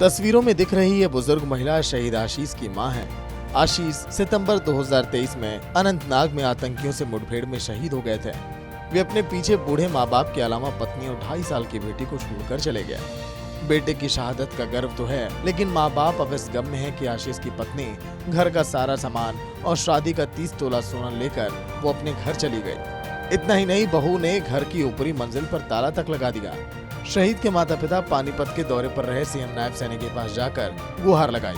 तस्वीरों में दिख रही ये बुजुर्ग महिला शहीद आशीष की मां है। आशीष सितंबर 2023 में अनंतनाग में आतंकियों से मुठभेड़ में शहीद हो गए थे। वे अपने पीछे बूढ़े माँ बाप के अलावा पत्नी और 2.5 साल की बेटी को छोड़कर चले गए। बेटे की शहादत का गर्व तो है, लेकिन माँ बाप अब इस गम में है कि आशीष की पत्नी घर का सारा सामान और शादी का 30 तोला सोना लेकर वो अपने घर चली गई। इतना ही नहीं, बहू ने घर की ऊपरी मंजिल पर ताला तक लगा दिया। शहीद के माता पिता पानीपत के दौरे पर रहे सीएम नायब सैनी के पास जाकर गुहार लगाई।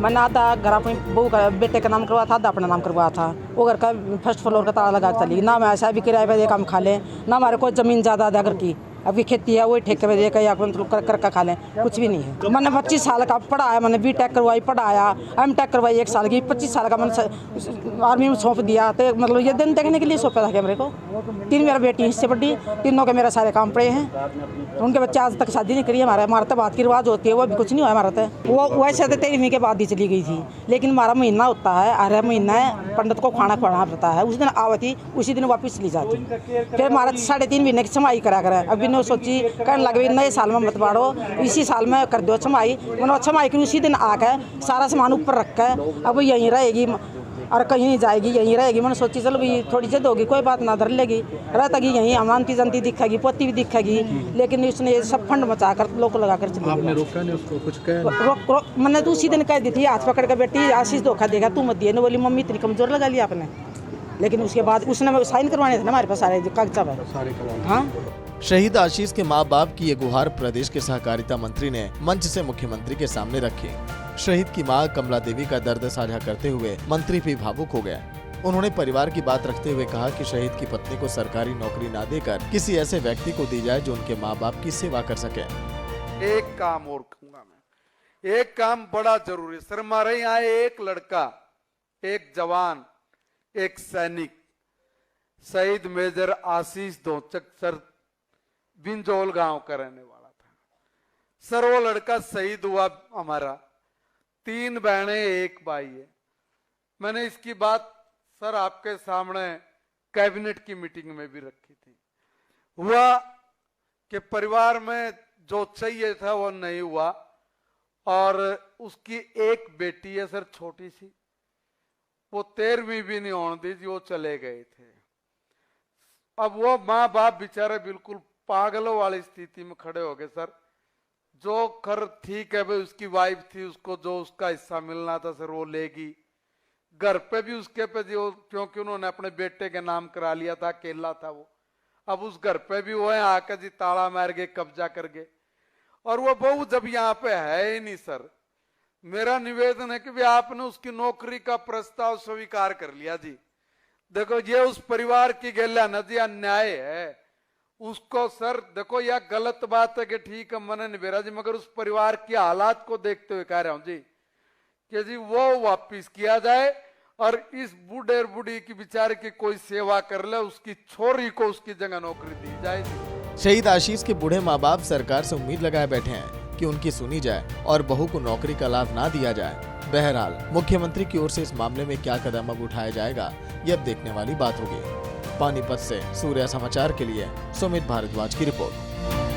मैंने आधा घर अपनी बहू का बेटे का नाम करवा था, आधा अपना नाम करवा था। वो घर का फर्स्ट फ्लोर का ताला लगा चली। ना मैं ऐसा भी किराए पे दे काम खा लें, ना हमारे कोई जमीन ज़्यादा घर की अभी खेती है वही ठेके पे देकर या कर खा लें, कुछ भी नहीं है। मैंने 25 साल का पढ़ाया, मैंने B.Tech करवाई, पढ़ाया, M.Tech करवाई 1 साल की। 25 साल का मैंने आर्मी में सौंप दिया। तो मतलब ये दिन देखने के लिए सौंपा था मेरे को। 3 मेरा बेटी इससे बड़ी, तीनों के मेरे सारे काम पड़े हैं। उनके बच्चे आज तक शादी नहीं करी। हमारा तो बात की रिवाज होती है, वो भी कुछ नहीं हुआ हमारा। तो वो वैसे तो 13वीं के बाद ही चली गई थी, लेकिन हमारा महीना होता है, हर महीना पंडित को खाना खिलाना पड़ता है। उस दिन आवती, उसी दिन वापस चली जाती। फिर हमारा 3.5 महीने की छमाई करा कर अभी ने सोची कहने लगे नए साल में मत बाढ़ो, इसी साल में कर दो छमाई। मैंने छमाई की उसी दिन आकर सारा सामान ऊपर रख कर अब यहीं रहेगी और कहीं नहीं जाएगी, यहीं रहेगी। मैंने सोची चलो भी थोड़ी जद होगी, कोई बात ना, धर लेगी, रहती यहीं अमानती जनती दिखेगी, पोती भी दिखेगी। लेकिन उसने ये सब फंड मचा कर लोग लगा कर चली। आपने रोका नहीं उसको, कुछ कहा? रोक मैंने तो उसी दिन कह दी थी, हाथ पकड़ कर बेटी आशीष धोखा देगा, तू मत दिए। ने बोली मम्मी इतनी कमजोर लगा लिया आपने। लेकिन उसके बाद उसने साइन करवाने थे ना हमारे पास सारे कागजात है। हाँ, शहीद आशीष के माँ बाप की ये गुहार प्रदेश के सहकारिता मंत्री ने मंच से मुख्यमंत्री के सामने रखी। शहीद की मां कमला देवी का दर्द साझा करते हुए मंत्री भी भावुक हो गए। उन्होंने परिवार की बात रखते हुए कहा कि शहीद की पत्नी को सरकारी नौकरी ना देकर किसी ऐसे व्यक्ति को दी जाए जो उनके माँ बाप की सेवा कर सके। एक काम और कहूंगा मैं, एक काम बड़ा जरूरी। सर हमारे यहाँ एक लड़का, एक जवान, एक सैनिक, शहीद मेजर आशीष दोचक सर बिंजोल गांव का रहने वाला था। सर वो लड़का शहीद हुआ हमारा, 3 बहनें 1 भाई है। मैंने इसकी बात सर आपके सामने कैबिनेट की मीटिंग में भी रखी थी। हुआ कि परिवार में जो चाहिए था वो नहीं हुआ। और उसकी एक बेटी है सर, छोटी सी, वो 13वीं भी नहीं होने दी, वो चले गए थे। अब वो माँ बाप बेचारे बिल्कुल पागलों वाली स्थिति में खड़े हो गए। सर जो खर ठीक है भाई, उसकी वाइफ थी, उसको जो उसका हिस्सा मिलना था सर वो लेगी। घर पे भी उसके पे जो, क्योंकि उन्होंने अपने बेटे के नाम करा लिया था, अकेला था वो, अब उस घर पे भी वो है आकर जी ताला मार गए, कब्जा कर गए। और वो बहू जब यहाँ पे है ही नहीं सर, मेरा निवेदन है कि भी आपने उसकी नौकरी का प्रस्ताव स्वीकार कर लिया जी। देखो ये उस परिवार की गैला न जी, अन्याय है उसको। सर देखो यह गलत बात है कि ठीक है मैंने निबेरा जी, मगर उस परिवार की हालात को देखते हुए कह रहा हूं जी कि जी वो वापिस किया जाए और इस बूढ़े और बूढ़ी की बेचारे की कोई सेवा कर ले, उसकी छोरी को उसकी जगह नौकरी दी जाए। शहीद आशीष के बूढ़े माँ बाप सरकार से उम्मीद लगाए बैठे हैं कि उनकी सुनी जाए और बहू को नौकरी का लाभ ना दिया जाए। बहरहाल मुख्यमंत्री की ओर से इस मामले में क्या कदम अब उठाया जाएगा, ये अब देखने वाली बात होगी। पानीपत से सूर्या समाचार के लिए सुमित भारद्वाज की रिपोर्ट।